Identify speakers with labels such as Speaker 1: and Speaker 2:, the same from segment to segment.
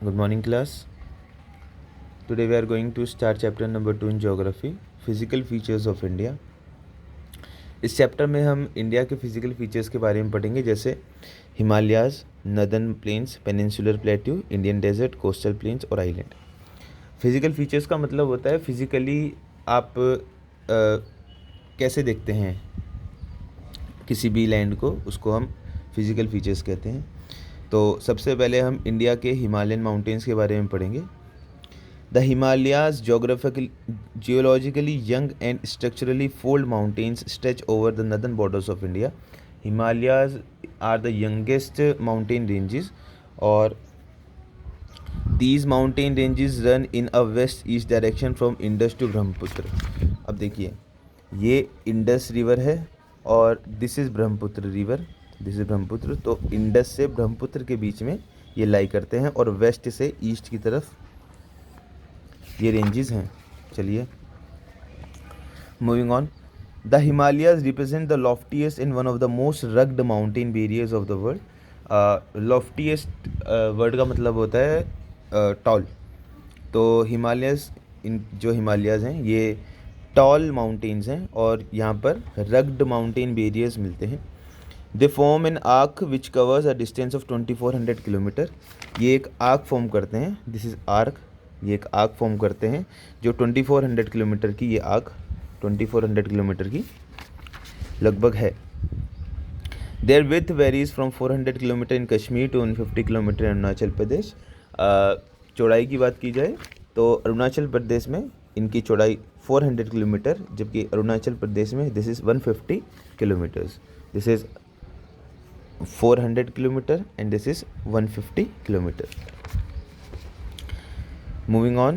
Speaker 1: Good morning, class. Today we are going to start chapter number 2 in geography, physical features of India. इस chapter में हम India के physical features के बारे में पढ़ेंगे, जैसे Himalayas, northern plains, peninsular plateau, Indian desert, coastal plains और आइलैंड। फिजिकल फीचर्स का मतलब होता है फिजिकली आप कैसे देखते हैं किसी भी लैंड को, उसको हम फिजिकल फीचर्स कहते हैं। तो सबसे पहले हम इंडिया के हिमालयन माउंटेन्स के बारे में पढ़ेंगे। The Himalayas geologically young and structurally fold mountains stretch over the northern borders of India. Himalayas are the youngest mountain ranges और these mountain ranges run in a west east direction from Indus to Brahmaputra. अब देखिए, ये Indus river है और this is Brahmaputra river, this is Brahmaputra. तो Indus से ब्रह्मपुत्र के बीच में ये लाई करते हैं और वेस्ट से ईस्ट की तरफ ये रेंजेस हैं। चलिए moving on. The Himalayas represent the loftiest in one of the most rugged mountain barriers of the world. Loftiest word का मतलब होता है टॉल। तो हिमालयस, इन जो हिमालयाज हैं ये टॉल माउंटेन्स हैं और यहाँ पर रग्ड माउंटेन बेरियर्स मिलते हैं। They form an arc which covers a distance of 2400 kilometre. ये एक आर्क फॉर्म करते हैं, दिस इज़ आर्क। ये एक आर्क फॉर्म करते हैं जो 2400 किलोमीटर की, ये आर्क 2400 किलोमीटर की लगभग है। There with varies from 400 kilometre in Kashmir to 150 kilometre in Arunachal Pradesh. चौड़ाई की बात की जाए तो अरुणाचल प्रदेश में इनकी चौड़ाई 400 किलोमीटर, जबकि अरुणाचल प्रदेश में this is 150 kilometres. This is 400 kilometre and this is 150 kilometre. Moving on,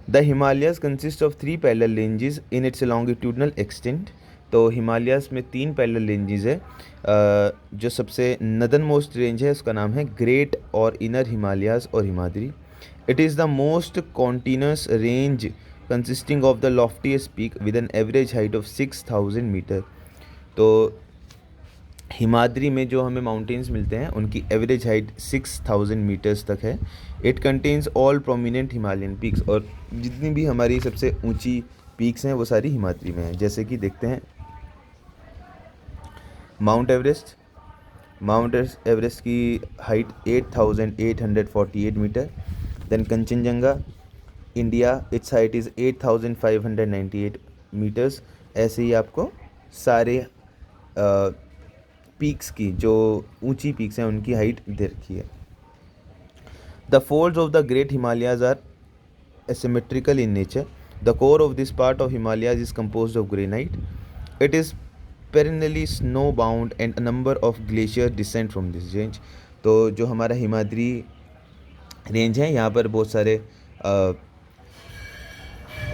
Speaker 1: the Himalayas consist of 3 parallel ranges in its longitudinal extent. तो हिमालयास में 3 पैरेलल रेंजेस है। जो सबसे नदर्न मोस्ट रेंज है उसका नाम है ग्रेट और इनर हिमालयास और Himadri. It is the most continuous range consisting of the loftiest peak with an average height of 6000 metre. तो हिमाद्री में जो हमें माउंटेन्स मिलते हैं उनकी एवरेज हाइट 6000 मीटर्स तक है। It contains all prominent Himalayan peaks, और जितनी भी हमारी सबसे ऊंची पीक्स हैं वो सारी हिमाद्री में हैं। जैसे कि देखते हैं माउंट एवरेस्ट। माउंट एवरेस्ट की height 8848 metre. Then Kanchenjunga India, its height is 8598 metres. ऐसे ही आपको सारे पीक्स की, जो ऊंची पीक्स हैं उनकी हाइट दे रखी है। The folds of the great Himalayas are asymmetrical in nature. The core of this part of Himalayas is composed of granite. It is perennially snow bound and a number of glaciers descend from this range. तो जो हमारा Himadri range है यहाँ पर बहुत सारे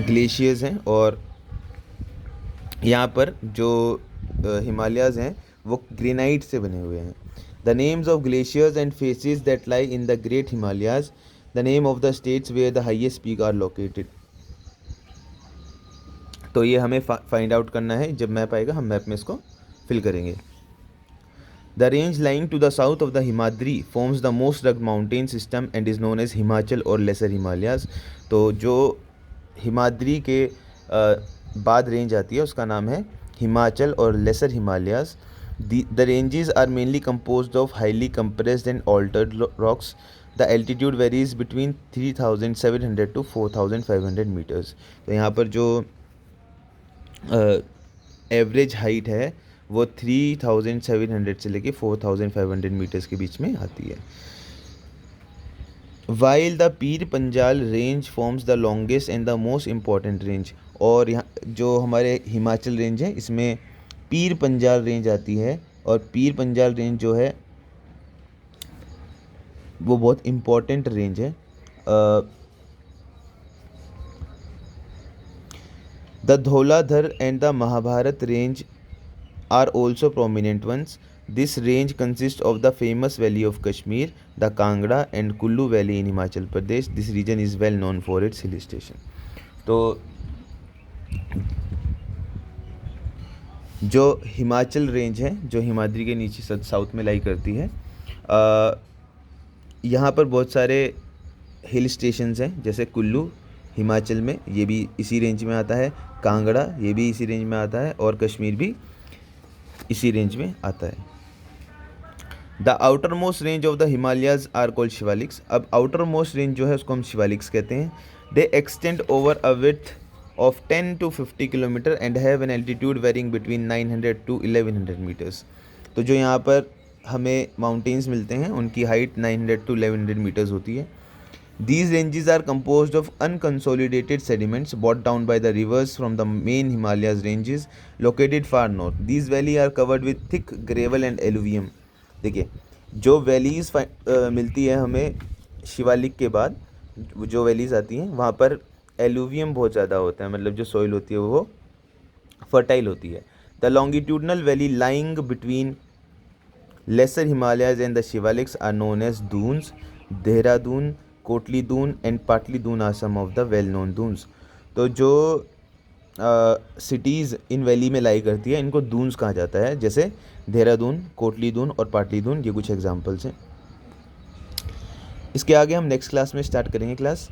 Speaker 1: glaciers हैं और यहाँ पर जो हिमालयाज हैं वो ग्रेनाइट से बने हुए हैं। The names of glaciers and faces that lie in the great Himalayas, the name of the states where the highest peak are located. तो ये हमें फाइंड आउट करना है, जब मैप आएगा हम मैप में इसको फिल करेंगे। The range lying to the south of the Himadri forms the most rugged mountain system and is known as Himachal और लेसर हिमालयाज। तो जो हिमाद्री के बाद रेंज आती है उसका नाम है हिमाचल और lesser Himalayas. The ranges are mainly composed of highly compressed and altered rocks. The altitude varies between 3700 to 4500 metres. तो यहाँ पर जो एवरेज हाइट है वो 3700 से लेके 4500 मीटर्स के बीच में आती है। While the Pir Panjal range forms the longest and the most important range. और यहाँ जो हमारे हिमाचल रेंज है इसमें पीर पंजाल रेंज आती है, और पीर पंजाल रेंज जो है वो बहुत इम्पॉर्टेंट रेंज है। The Dhauladhar and the Mahabharat range are also prominent ones. This range consist of the famous valley of Kashmir, the Kangra and Kullu valley in Himachal Pradesh. This region is well known for its hill station. तो जो Himachal range है, जो हिमाद्री के नीचे south में लाई करती है, यहाँ पर बहुत सारे हिल स्टेशंस हैं, जैसे कुल्लू हिमाचल में, ये भी इसी रेंज में आता है, कांगड़ा ये भी इसी रेंज में आता है, और कश्मीर भी इसी रेंज में आता है। The outermost range of the Himalayas are called Shivaliks. अब आउटर मोस्ट रेंज जो है उसको हम शिवालिक्स कहते हैं। They extend over a width of 10 to 50 kilometre and have an altitude varying between 900 to 1100 metres. तो जो यहाँ पर हमें माउंटेन्स मिलते हैं उनकी हाइट 900 to 1100 मीटर्स होती है। These ranges are composed of unconsolidated sediments brought down by the rivers from the main Himalayas ranges located far north. These valleys are covered with thick gravel and alluvium. देखिए, जो valleys मिलती है हमें शिवालिक के बाद, जो वैलीज आती हैं वहाँ पर एलुवियम बहुत ज़्यादा होता है, मतलब जो सॉइल होती है वो फर्टाइल होती है। The longitudinal valley lying between lesser Himalayas and the Shivaliks are known as Duns. Dehradun, Kotli Dun and Patli Dun are some of the well known Duns. तो जो सिटीज़ इन वैली में लाई करती है इनको दून्स कहा जाता है, जैसे देहरादून, कोटली दून और पाटली दून, ये कुछ एग्जांपल्स हैं। इसके आगे हम नेक्स्ट क्लास में स्टार्ट करेंगे क्लास।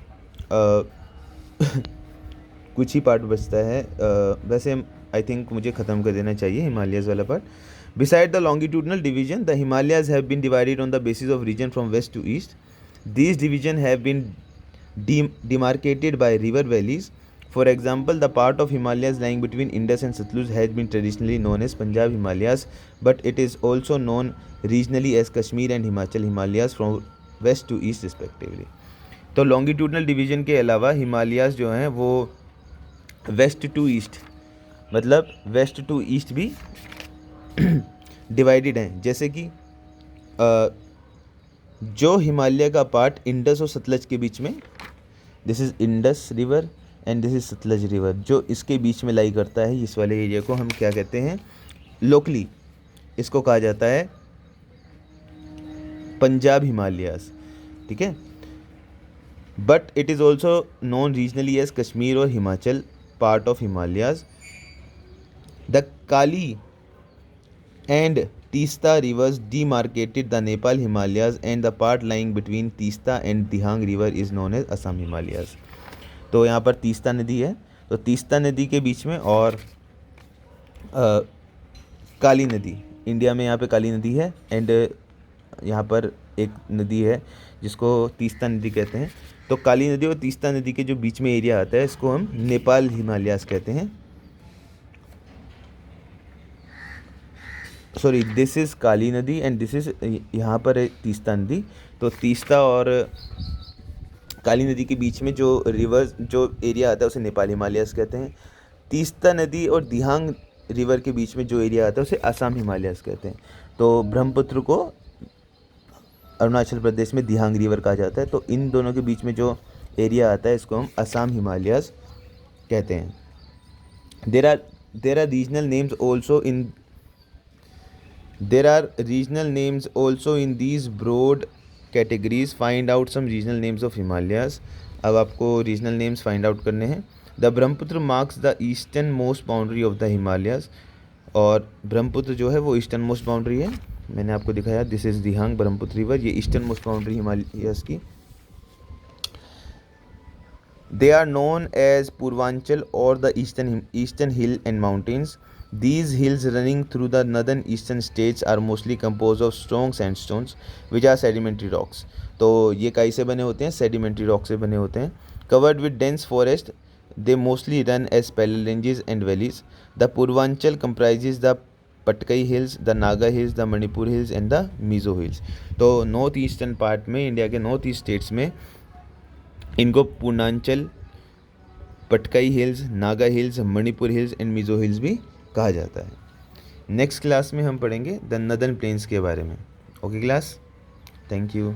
Speaker 1: कुछ ही पार्ट बचता है, वैसे आई थिंक मुझे ख़त्म कर देना चाहिए हिमालयाज़ वाला part. Beside the longitudinal division, the Himalayas have been divided on the basis of region from west to east. These divisions have been demarcated by river valleys. For example, the part of Himalayas lying between Indus and Satluj has been traditionally known as Punjab Himalayas, but it is also known regionally as Kashmir and Himachal Himalayas from west to east respectively. तो longitudinal division के अलावा Himalayas जो हैं वो waste to east, मतलब waste to east भी divided हैं। जैसे कि जो हिमालय का पार्ट इंडस और सतलज के बीच में, this is Indus river and this is Sutlej river, जो इसके बीच में लाई करता है, इस वाले एरिया को हम क्या कहते हैं, लोकली इसको कहा जाता है पंजाब हिमालयास, ठीक है। But it is also known regionally as Kashmir और Himachal part of Himalayas. The Kali and Teesta rivers demarcated the Nepal Himalayas and the part lying between Teesta and Dihang river is known as Assam Himalayas। तो यहाँ पर तीस्ता नदी है, तो तीस्ता नदी के बीच में और काली नदी, इंडिया में यहाँ पे काली नदी है, एंड यहाँ पर एक नदी है जिसको तीस्ता नदी कहते हैं। तो काली नदी और तीस्ता नदी के जो बीच में एरिया आता है इसको हम नेपाल हिमालयास कहते हैं। सॉरी, दिस इज़ काली नदी एंड दिस इज़, यहाँ पर है तीस्ता नदी। तो तीस्ता और काली नदी के बीच में जो रिवर्स जो एरिया आता है उसे नेपाल हिमालयास कहते हैं। तीस्ता नदी और दिहांग रिवर के बीच में जो एरिया आता है उसे असम हिमालयास कहते हैं। तो ब्रह्मपुत्र को अरुणाचल प्रदेश में दिहांग रिवर कहा जाता है, तो इन दोनों के बीच में जो एरिया आता है इसको हम असम हिमालयास कहते हैं। There are regional names also in these broad categories. Find out some regional names of Himalayas. अब आपको रीजनल नेम्स फाइंड आउट करने हैं। The Brahmaputra marks the eastern most boundary of the Himalayas, और ब्रह्मपुत्र जो है वो ईस्टर्न मोस्ट बाउंड्री है। मैंने आपको दिखाया, this is Dihang Brahmaputra river, ये ईस्टर्न मोस्ट बाउंड्री हिमालयाज की। They are known as Purvanchal और the eastern hill and mountains. These hills running through the northern eastern states are mostly composed of strong sandstones which are sedimentary rocks. तो ये काई से बने होते हैं, sedimentary rock से बने होते हैं। Covered with dense forest, they mostly run as parallel ranges and valleys. The Purvanchal comprises the Patkai Hills, the Naga Hills, the Manipur Hills and the Mizo Hills. तो नॉर्थ ईस्टर्न पार्ट में, India के north east states में इनको Purvanchal, Patkai hills, Naga hills, Manipur hills and Mizo hills भी कहा जाता है। Next class में हम पढ़ेंगे द नदर्न प्लेन्स के बारे में। Okay class, thank you.